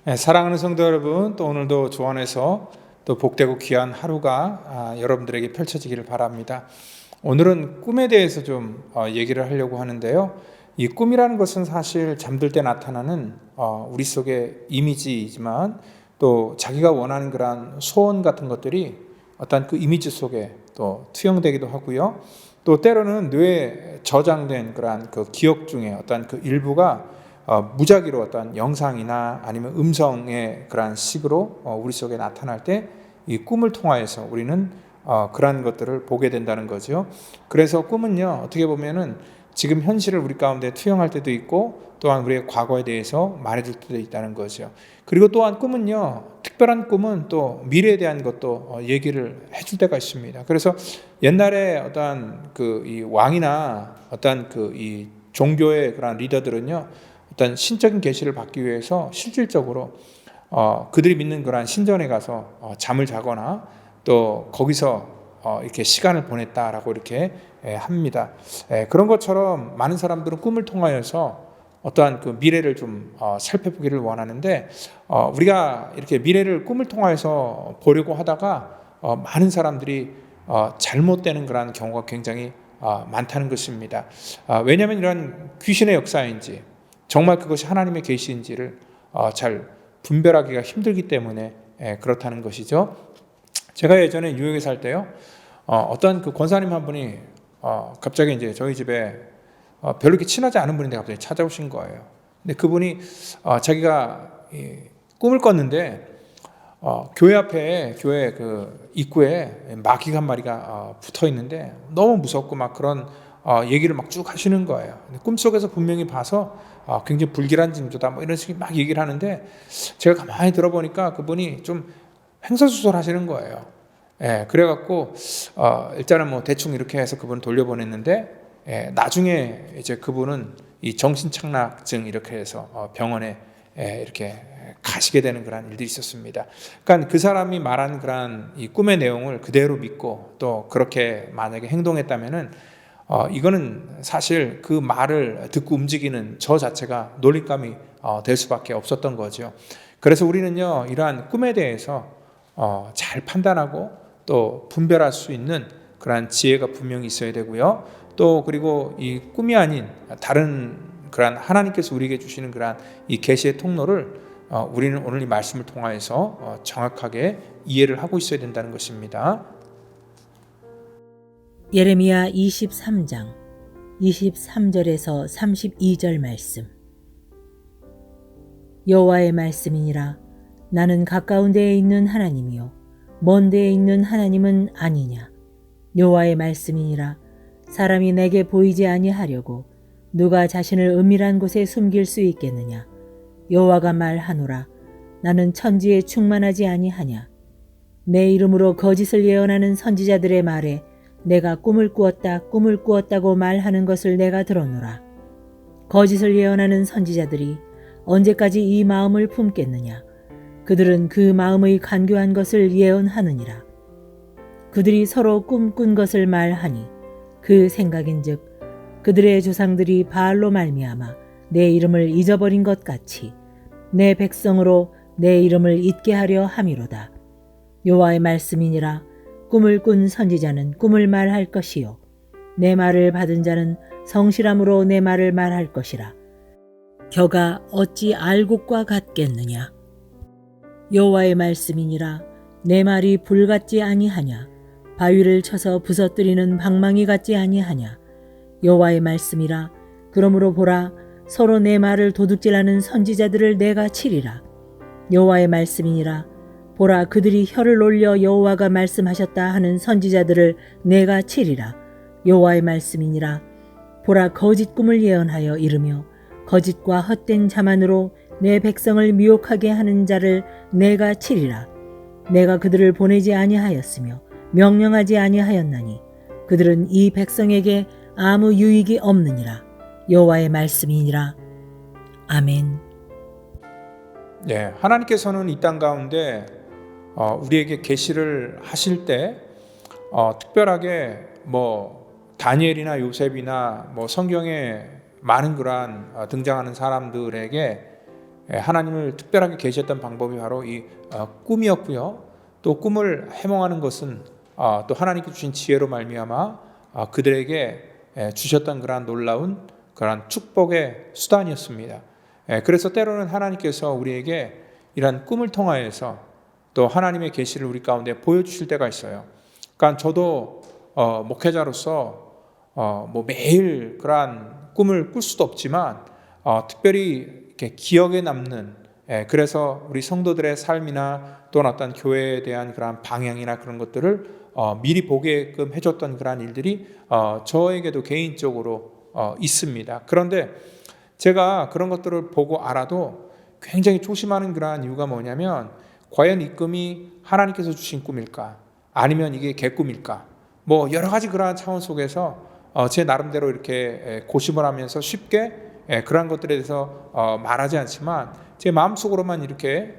네, 사랑하는 성도 여러분, 또 오늘도 주 안에서 또 복되고 귀한 하루가 여러분들에게 펼쳐지기를 바랍니다. 오늘은 꿈에 대해서 좀 얘기를 하려고 하는데요. 이 꿈이라는 것은 사실 잠들 때 나타나는 우리 속의 이미지이지만 또 자기가 원하는 그러한 소원 같은 것들이 어떤 그 이미지 속에 또 투영되기도 하고요. 또 때로는 뇌에 저장된 그러한 그 기억 중에 어떤 그 일부가 무작위로 어떤 영상이나 아니면 음성의 그러한 식으로 우리 속에 나타날 때 이 꿈을 통하여서 우리는 그러한 것들을 보게 된다는 거죠. 그래서 꿈은요, 어떻게 보면은 지금 현실을 우리 가운데 투영할 때도 있고 또한 우리의 과거에 대해서 말해줄 때도 있다는 거죠. 그리고 또한 꿈은요, 특별한 꿈은 또 미래에 대한 것도 얘기를 해줄 때가 있습니다. 그래서 옛날에 어떤 그 이 왕이나 어떤 그 이 종교의 그런 리더들은요, 어떤 신적인 계시를 받기 위해서 실질적으로 그들이 믿는 그러한 신전에 가서 잠을 자거나 또 거기서 이렇게 시간을 보냈다라고 이렇게 합니다. 그런 것처럼 많은 사람들은 꿈을 통하여서 어떠한 그 미래를 좀 살펴보기를 원하는데 우리가 이렇게 미래를 꿈을 통하여서 보려고 하다가 많은 사람들이 잘못되는 그러한 경우가 굉장히 많다는 것입니다. 왜냐하면 이런 귀신의 역사인지 정말 그것이 하나님의 계시인지를 잘 분별하기가 힘들기 때문에 그렇다는 것이죠. 제가 예전에 뉴욕에 살 때요, 어떤 그 권사님 한 분이 갑자기 이제 저희 집에 별로 이렇게 친하지 않은 분인데 갑자기 찾아오신 거예요. 근데 그분이 자기가 꿈을 꿨는데 교회 앞에 교회 그 입구에 마귀가 한 마리가 붙어 있는데 너무 무섭고 막 그런 얘기를 막 쭉 하시는 거예요. 꿈속에서 분명히 봐서 굉장히 불길한 징조다 뭐 이런 식의 막 얘기를 하는데 제가 가만히 들어보니까 그분이 좀 횡설수설 하시는 거예요. 그래갖고 일단은 뭐 대충 이렇게 해서 그분 돌려보냈는데 나중에 이제 그분은 이 정신착락증 이렇게 해서 병원에 이렇게 가시게 되는 그런 일들이 있었습니다. 그러니까 그 사람이 말한 그런 이 꿈의 내용을 그대로 믿고 또 그렇게 만약에 행동했다면은 이거는 사실 그 말을 듣고 움직이는 저 자체가 놀림감이 될 수밖에 없었던 거죠. 그래서 우리는요, 이러한 꿈에 대해서 잘 판단하고 또 분별할 수 있는 그러한 지혜가 분명히 있어야 되고요. 또 그리고 이 꿈이 아닌 다른 그러한 하나님께서 우리에게 주시는 그러한 이 계시의 통로를 우리는 오늘 이 말씀을 통하여서 정확하게 이해를 하고 있어야 된다는 것입니다. 예레미야 23장 23절에서 32절 말씀. 여호와의 말씀이니라. 나는 가까운 데에 있는 하나님이요 먼 데에 있는 하나님은 아니냐. 여호와의 말씀이니라. 사람이 내게 보이지 아니하려고 누가 자신을 은밀한 곳에 숨길 수 있겠느냐. 여호와가 말하노라. 나는 천지에 충만하지 아니하냐. 내 이름으로 거짓을 예언하는 선지자들의 말에 내가 꿈을 꾸었다고 말하는 것을 내가 들었노라. 거짓을 예언하는 선지자들이 언제까지 이 마음을 품겠느냐. 그들은 그 마음의 간교한 것을 예언하느니라. 그들이 서로 꿈꾼 것을 말하니 그 생각인즉 그들의 조상들이 바알로 말미암아 내 이름을 잊어버린 것 같이 내 백성으로 내 이름을 잊게 하려 함이로다. 여호와의 말씀이니라. 꿈을 꾼 선지자는 꿈을 말할 것이요 내 말을 받은 자는 성실함으로 내 말을 말할 것이라. 겨가 어찌 알곡과 같겠느냐. 여호와의 말씀이니라. 내 말이 불 같지 아니하냐. 바위를 쳐서 부서뜨리는 방망이 같지 아니하냐. 여호와의 말씀이라. 그러므로 보라, 서로 내 말을 도둑질하는 선지자들을 내가 치리라. 여호와의 말씀이니라. 보라, 그들이 혀를 올려 여호와가 말씀하셨다 하는 선지자들을 내가 치리라. 여호와의 말씀이니라. 보라, 거짓 꿈을 예언하여 이르며 거짓과 헛된 자만으로 내 백성을 미혹하게 하는 자를 내가 치리라. 내가 그들을 보내지 아니하였으며 명령하지 아니하였나니 그들은 이 백성에게 아무 유익이 없느니라. 여호와의 말씀이니라. 아멘. 하나님께서는 이 땅 가운데 우리에게 계시를 하실 때 특별하게 뭐 다니엘이나 요셉이나 뭐 성경에 많은 그러한 등장하는 사람들에게 하나님을 특별하게 계셨던 방법이 바로 이 꿈이었고요. 또 꿈을 해몽하는 것은 또 하나님께 주신 지혜로 말미암아 그들에게 주셨던 그러한 놀라운 그러한 축복의 수단이었습니다. 그래서 때로는 하나님께서 우리에게 이러한 꿈을 통하여서 또 하나님의 계시를 우리 가운데 보여주실 때가 있어요. 그러니까 저도 목회자로서 뭐 매일 그러한 꿈을 꿀 수도 없지만 특별히 이렇게 기억에 남는 그래서 우리 성도들의 삶이나 또는 어떤 교회에 대한 그러한 방향이나 그런 것들을 미리 보게끔 해줬던 그러한 일들이 저에게도 개인적으로 있습니다. 그런데 제가 그런 것들을 보고 알아도 굉장히 조심하는 그러한 이유가 뭐냐면 과연 이 꿈이 하나님께서 주신 꿈일까? 아니면 이게 개꿈일까? 뭐 여러 가지 그러한 차원 속에서 제 나름대로 이렇게 고심을 하면서 쉽게 그러한 것들에 대해서 말하지 않지만 제 마음속으로만 이렇게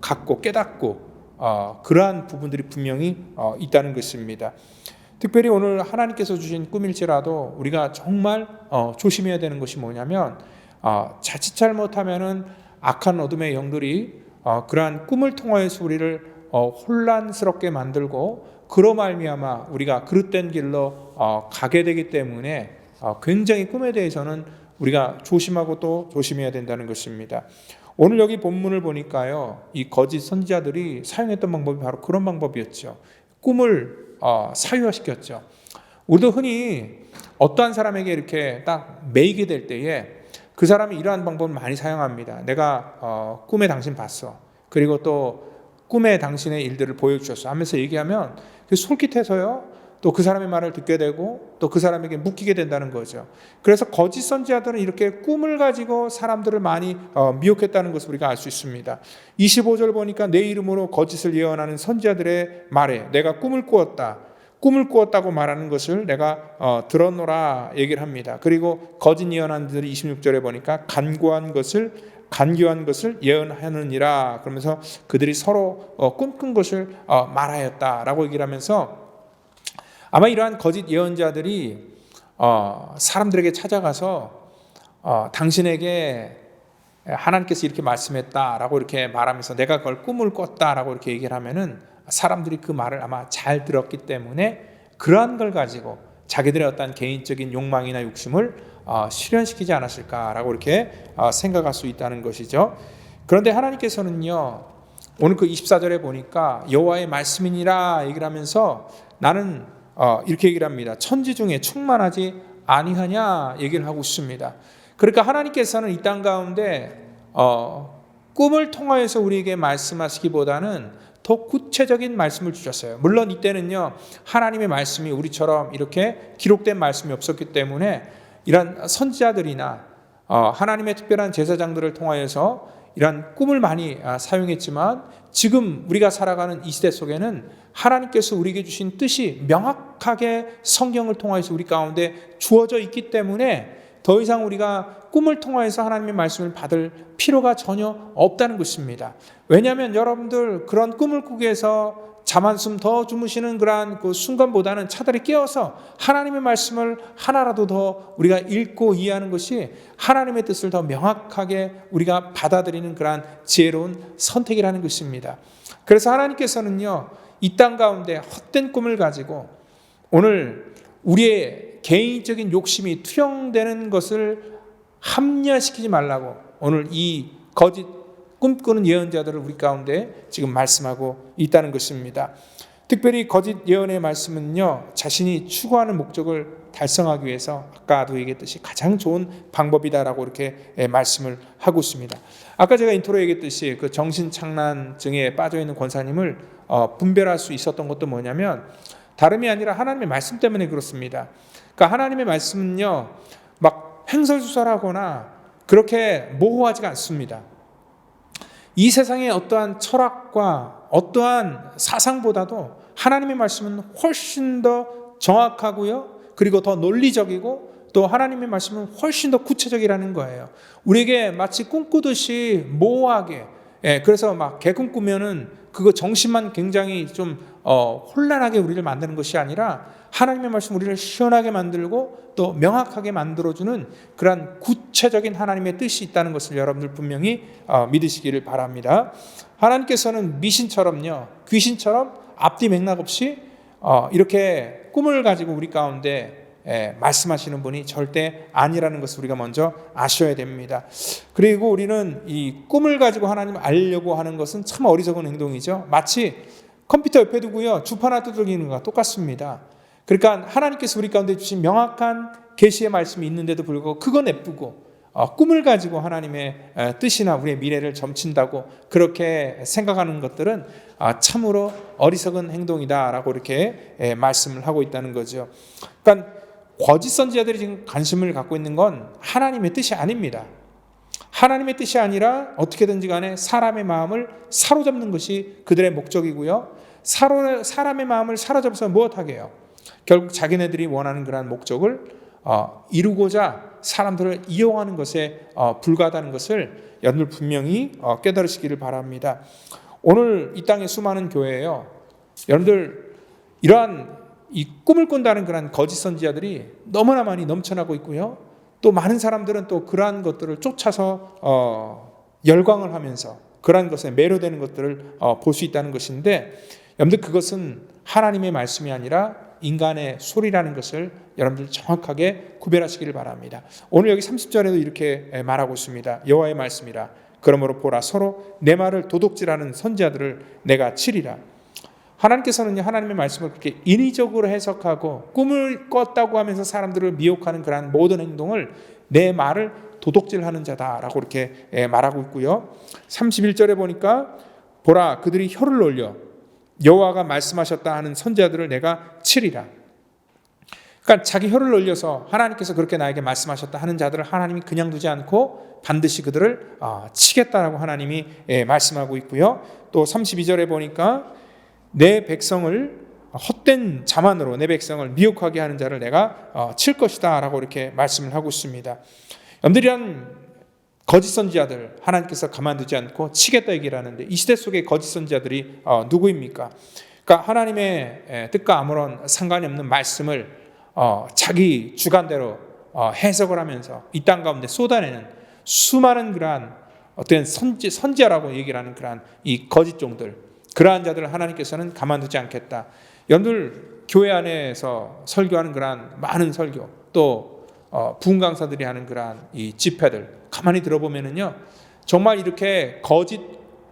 갖고 깨닫고 그러한 부분들이 분명히 있다는 것입니다. 특별히 오늘 하나님께서 주신 꿈일지라도 우리가 정말 조심해야 되는 것이 뭐냐면 자칫 잘못하면은 악한 어둠의 영들이 그러한 꿈을 통하여서 우리를 혼란스럽게 만들고 그로 말미암아 우리가 그릇된 길로 가게 되기 때문에 굉장히 꿈에 대해서는 우리가 조심하고 또 조심해야 된다는 것입니다. 오늘 여기 본문을 보니까요, 이 거짓 선지자들이 사용했던 방법이 바로 그런 방법이었죠. 꿈을 사유화시켰죠. 우리도 흔히 어떠한 사람에게 이렇게 딱 매이게 될 때에 그 사람이 이러한 방법을 많이 사용합니다. 내가 꿈에 당신 봤어. 그리고 또 꿈에 당신의 일들을 보여주셨어 하면서 얘기하면 그 솔깃해서요. 또 그 사람의 말을 듣게 되고 또 그 사람에게 묶이게 된다는 거죠. 그래서 거짓 선지자들은 이렇게 꿈을 가지고 사람들을 많이 미혹했다는 것을 우리가 알 수 있습니다. 25절 보니까 내 이름으로 거짓을 예언하는 선지자들의 말에 내가 꿈을 꾸었다. 꿈을 꾸었다고 말하는 것을 내가 들었노라 얘기를 합니다. 그리고 거짓 예언하는 들이 26절에 보니까 간교한 것을 예언하느니라 그러면서 그들이 서로 꿈꾼 것을 말하였다라고 얘기를 하면서 아마 이러한 거짓 예언자들이 사람들에게 찾아가서 당신에게 하나님께서 이렇게 말씀했다라고 이렇게 말하면서 내가 그걸 꿈을 꿨다라고 이렇게 얘기를 하면은 사람들이 그 말을 아마 잘 들었기 때문에 그러한 걸 가지고 자기들의 어떤 개인적인 욕망이나 욕심을 실현시키지 않았을까라고 이렇게 생각할 수 있다는 것이죠. 그런데 하나님께서는요, 오늘 그 24절에 보니까 여호와의 말씀이니라 얘기를 하면서 나는 이렇게 얘기를 합니다. 천지 중에 충만하지 아니하냐 얘기를 하고 있습니다. 그러니까 하나님께서는 이 땅 가운데 꿈을 통하여서 우리에게 말씀하시기보다는 더 구체적인 말씀을 주셨어요. 물론 이때는요, 하나님의 말씀이 우리처럼 이렇게 기록된 말씀이 없었기 때문에 이런 선지자들이나 하나님의 특별한 제사장들을 통하여서 이런 꿈을 많이 사용했지만 지금 우리가 살아가는 이 시대 속에는 하나님께서 우리에게 주신 뜻이 명확하게 성경을 통해서 우리 가운데 주어져 있기 때문에 더 이상 우리가 꿈을 통해서 하나님의 말씀을 받을 필요가 전혀 없다는 것입니다. 왜냐하면 여러분들 그런 꿈을 꾸기 위해서 잠 한숨 더 주무시는 그러한 그 순간보다는 차라리 깨어서 하나님의 말씀을 하나라도 더 우리가 읽고 이해하는 것이 하나님의 뜻을 더 명확하게 우리가 받아들이는 그러한 지혜로운 선택이라는 것입니다. 그래서 하나님께서는요, 이 땅 가운데 헛된 꿈을 가지고 오늘 우리의 개인적인 욕심이 투영되는 것을 합리화시키지 말라고 오늘 이 거짓 꿈꾸는 예언자들을 우리 가운데 지금 말씀하고 있다는 것입니다. 특별히 거짓 예언의 말씀은요, 자신이 추구하는 목적을 달성하기 위해서 아까도 얘기했듯이 가장 좋은 방법이다라고 이렇게 말씀을 하고 있습니다. 아까 제가 인트로에 얘기했듯이 그 정신착란증에 빠져있는 권사님을 분별할 수 있었던 것도 뭐냐면 다름이 아니라 하나님의 말씀 때문에 그렇습니다. 그러니까 하나님의 말씀은요, 막 횡설수설하거나 그렇게 모호하지가 않습니다. 이 세상의 어떠한 철학과 어떠한 사상보다도 하나님의 말씀은 훨씬 더 정확하고요, 그리고 더 논리적이고 또 하나님의 말씀은 훨씬 더 구체적이라는 거예요. 우리에게 마치 꿈꾸듯이 모호하게, 그래서 막 개꿈 꾸면은 그거 정신만 굉장히 좀 혼란하게 우리를 만드는 것이 아니라 하나님의 말씀 우리를 시원하게 만들고 또 명확하게 만들어주는 그러한 구체적인 하나님의 뜻이 있다는 것을 여러분들 분명히 믿으시기를 바랍니다. 하나님께서는 미신처럼요, 귀신처럼 앞뒤 맥락 없이 이렇게 꿈을 가지고 우리 가운데 말씀하시는 분이 절대 아니라는 것을 우리가 먼저 아셔야 됩니다. 그리고 우리는 이 꿈을 가지고 하나님을 알려고 하는 것은 참 어리석은 행동이죠. 마치 컴퓨터 옆에 두고요, 주판 하나 두드리는 것과 똑같습니다. 그러니까 하나님께서 우리 가운데 주신 명확한 계시의 말씀이 있는데도 불구하고 그거 내쁘고 꿈을 가지고 하나님의 뜻이나 우리의 미래를 점친다고 그렇게 생각하는 것들은 참으로 어리석은 행동이다라고 이렇게 말씀을 하고 있다는 거죠. 그러니까 거짓 선지자들이 지금 관심을 갖고 있는 건 하나님의 뜻이 아닙니다. 하나님의 뜻이 아니라 어떻게든지 간에 사람의 마음을 사로잡는 것이 그들의 목적이고요. 사람의 마음을 사로잡아서 무엇하게 해요? 결국 자기네들이 원하는 그러한 목적을 이루고자 사람들을 이용하는 것에 불과하다는 것을 여러분들 분명히 깨달으시기를 바랍니다. 오늘 이 땅의 수많은 교회에요, 여러분들 이러한 이 꿈을 꾼다는 그런 거짓 선지자들이 너무나 많이 넘쳐나고 있고요. 또 많은 사람들은 또 그러한 것들을 쫓아서 열광을 하면서 그러한 것에 매료되는 것들을 볼 수 있다는 것인데, 여러분들 그것은 하나님의 말씀이 아니라 인간의 소리라는 것을 여러분들 정확하게 구별하시기를 바랍니다. 오늘 여기 30절에도 이렇게 말하고 있습니다. 여호와의 말씀이라. 그러므로 보라, 서로 내 말을 도둑질하는 선지자들을 내가 치리라. 하나님께서는 하나님의 말씀을 그렇게 인위적으로 해석하고 꿈을 꿨다고 하면서 사람들을 미혹하는 그러한 모든 행동을 내 말을 도둑질하는 자다라고 이렇게 말하고 있고요. 31절에 보니까 보라, 그들이 혀를 놀려 여호와가 말씀하셨다 하는 선지자들을 내가 치리라. 그러니까 자기 혀를 놀려서 하나님께서 그렇게 나에게 말씀하셨다 하는 자들을 하나님이 그냥 두지 않고 반드시 그들을 치겠다라고 하나님이 말씀하고 있고요. 또 32절에 보니까 내 백성을 헛된 자만으로 내 백성을 미혹하게 하는 자를 내가 칠 것이다 라고 이렇게 말씀을 하고 있습니다. 여러분들이란 거짓 선지자들 하나님께서 가만두지 않고 치겠다 얘기를 하는데, 이 시대 속의 거짓 선지자들이 누구입니까? 그러니까 하나님의 뜻과 아무런 상관이 없는 말씀을 자기 주관대로 해석을 하면서 이 땅 가운데 쏟아내는 수많은 그러한 어떤 선지자라고 얘기를 하는 그러한 이 거짓 종들, 그러한 자들을 하나님께서는 가만두지 않겠다. 여러분들 교회 안에서 설교하는 그러한 많은 설교, 또 부흥 강사들이 하는 그러한 이 집회들 가만히 들어보면은요, 정말 이렇게 거짓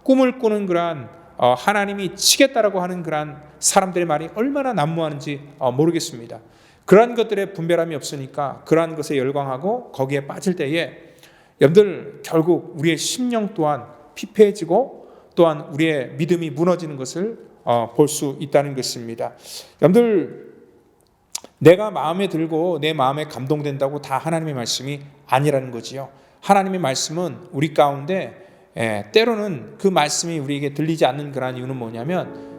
꿈을 꾸는 그러한 하나님이 치겠다라고 하는 그러한 사람들의 말이 얼마나 난무하는지 모르겠습니다. 그러한 것들에 분별함이 없으니까 그러한 것에 열광하고 거기에 빠질 때에 여러분들 결국 우리의 심령 또한 피폐해지고 또한 우리의 믿음이 무너지는 것을 볼 수 있다는 것입니다. 여러분들 내가 마음에 들고 내 마음에 감동된다고 다 하나님의 말씀이 아니라는 거지요. 하나님의 말씀은 우리 가운데 때로는 그 말씀이 우리에게 들리지 않는 그런 이유는 뭐냐면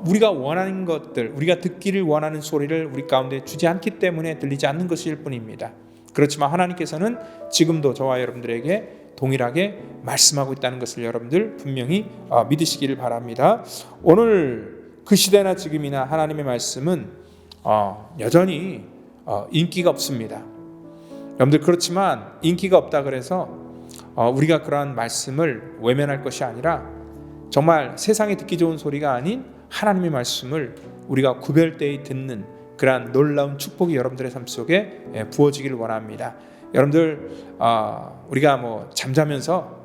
우리가 원하는 것들, 우리가 듣기를 원하는 소리를 우리 가운데 주지 않기 때문에 들리지 않는 것일 뿐입니다. 그렇지만 하나님께서는 지금도 저와 여러분들에게 동일하게 말씀하고 있다는 것을 여러분들 분명히 믿으시기를 바랍니다. 오늘 그 시대나 지금이나 하나님의 말씀은 여전히 인기가 없습니다. 여러분들 그렇지만 인기가 없다 그래서 우리가 그러한 말씀을 외면할 것이 아니라 정말 세상에 듣기 좋은 소리가 아닌 하나님의 말씀을 우리가 구별되이 듣는 그러한 놀라운 축복이 여러분들의 삶 속에 부어지기를 원합니다. 여러분들 우리가 잠자면서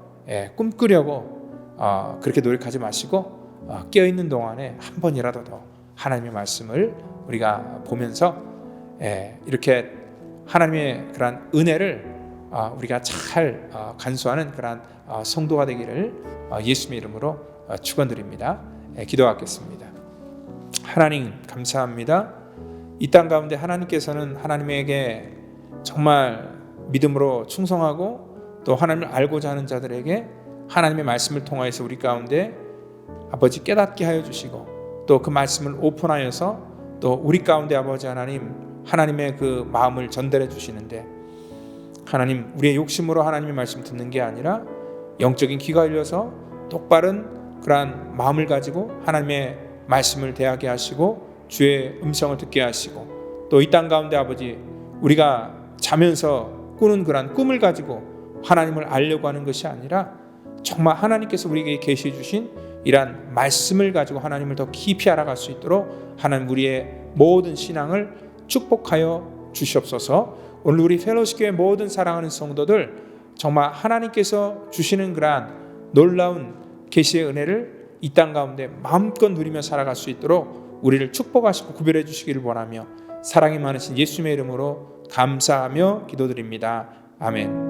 꿈꾸려고 그렇게 노력하지 마시고 깨어있는 동안에 한 번이라도 더 하나님의 말씀을 우리가 보면서 이렇게 하나님의 그러한 은혜를 우리가 잘 간수하는 그러한 성도가 되기를 예수님의 이름으로 축원드립니다. 기도하겠습니다. 하나님 감사합니다. 이 땅 가운데 하나님께서는 하나님에게 정말 믿음으로 충성하고 또 하나님을 알고자 하는 자들에게 하나님의 말씀을 통하여서 우리 가운데 아버지 깨닫게 하여 주시고 또 그 말씀을 오픈하여서 또 우리 가운데 아버지 하나님의 그 마음을 전달해 주시는데, 하나님 우리의 욕심으로 하나님의 말씀 듣는 게 아니라 영적인 귀가 열려서 똑바른 그러한 마음을 가지고 하나님의 말씀을 대하게 하시고 주의 음성을 듣게 하시고 또 이 땅 가운데 아버지 우리가 자면서 꾸는 그러한 꿈을 가지고 하나님을 알려고 하는 것이 아니라 정말 하나님께서 우리에게 계시해 주신 이러한 말씀을 가지고 하나님을 더 깊이 알아갈 수 있도록 하나님 우리의 모든 신앙을 축복하여 주시옵소서. 오늘 우리 펠로시교회 모든 사랑하는 성도들 정말 하나님께서 주시는 그러한 놀라운 계시의 은혜를 이 땅 가운데 마음껏 누리며 살아갈 수 있도록 우리를 축복하시고 구별해 주시기를 원하며 사랑이 많으신 예수님의 이름으로 감사하며 기도드립니다. 아멘.